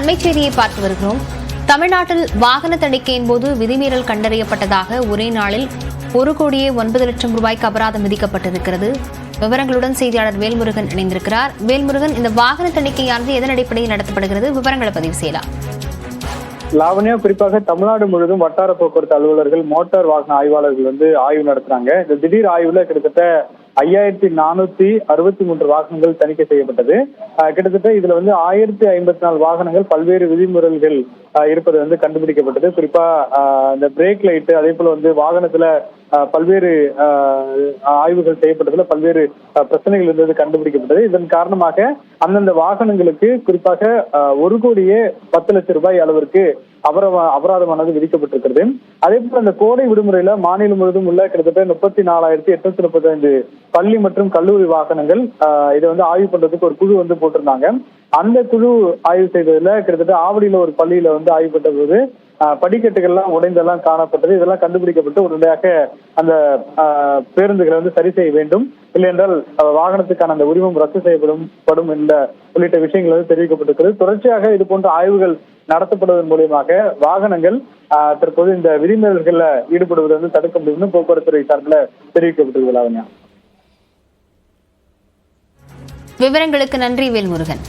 அண்மைச் செய்தியை பார்த்து வருகிறோம். தமிழ்நாட்டில் வாகன தணிக்கையின் போது விதிமீறல் கண்டறியப்பட்டதாக ஒரே நாளில் 1,09,00,000 ரூபாய்க்கு அபராதம் விதிக்கப்பட்டிருக்கிறது. விவரங்களுடன் செய்தியாளர் வேல்முருகன் இணைந்திருக்கிறார். வேல்முருகன், இந்த வாகன தணிக்கையானது எதன் அடிப்படையில் நடத்தப்படுகிறது? விவரங்களை பதிவு செய்யலாம். லாவண்யா, குறிப்பாக தமிழ்நாடு முழுவதும் வட்டார போக்குவரத்து அலுவலர்கள், மோட்டார் வாகன ஆய்வாளர்கள் ஆய்வு நடத்துறாங்க. இந்த திடீர் ஆய்வுல கிட்டத்தட்ட 5463 வாகனங்கள் தணிக்கை செய்யப்பட்டது. கிட்டத்தட்ட இதுல 1054 வாகனங்கள் பல்வேறு விதிமுறைகள் இருப்பது கண்டுபிடிக்கப்பட்டது. குறிப்பா இந்த பிரேக் லைட், அதே போல வாகனத்துல பல்வேறு ஆய்வுகள் செய்யப்பட்டதுல பல்வேறு பிரச்சனைகள் இருந்தது கண்டுபிடிக்கப்பட்டது. இதன் காரணமாக அந்தந்த வாகனங்களுக்கு குறிப்பாக 1,10,00,000 ரூபாய் அளவிற்கு அபராதமானது விதிக்கப்பட்டிருக்கிறது. அதே போல இந்த கோடை விடுமுறையில மாநிலம் முழுவதும் உள்ள கிட்டத்தட்ட 34,835 பள்ளி மற்றும் கல்லூரி வாகனங்கள் இதை ஆய்வு பண்றதுக்கு ஒரு குழு போட்டிருந்தாங்க. அந்த குழு ஆய்வு செய்ததுல கிட்டத்தட்ட ஆவடியில ஒரு பள்ளியில ஆய்வு பண்ண போது படிக்கட்டுகள்லாம் உடைந்தெல்லாம் காணப்பட்டது. இதெல்லாம் கண்டுபிடிக்கப்பட்டு உடனடியாக அந்த பேருந்துகளை சரி செய்ய வேண்டும், இல்லை என்றால் வாகனத்துக்கான அந்த உரிமம் ரத்து செய்யப்படும் என்ற உள்ளிட்ட விஷயங்கள் தெரிவிக்கப்பட்டிருக்கிறது. தொடர்ச்சியாக இது போன்ற ஆய்வுகள் நடத்தப்படுவதன் மூலியமாக வாகனங்கள் தற்போது இந்த விதிமீறல்கள்ல ஈடுபடுவது தடுக்க முடியும் போக்குவரத்துறை சார்பில் தெரிவிக்கப்பட்டிருக்கிறது. விவரங்களுக்கு நன்றி வேல்முருகன்.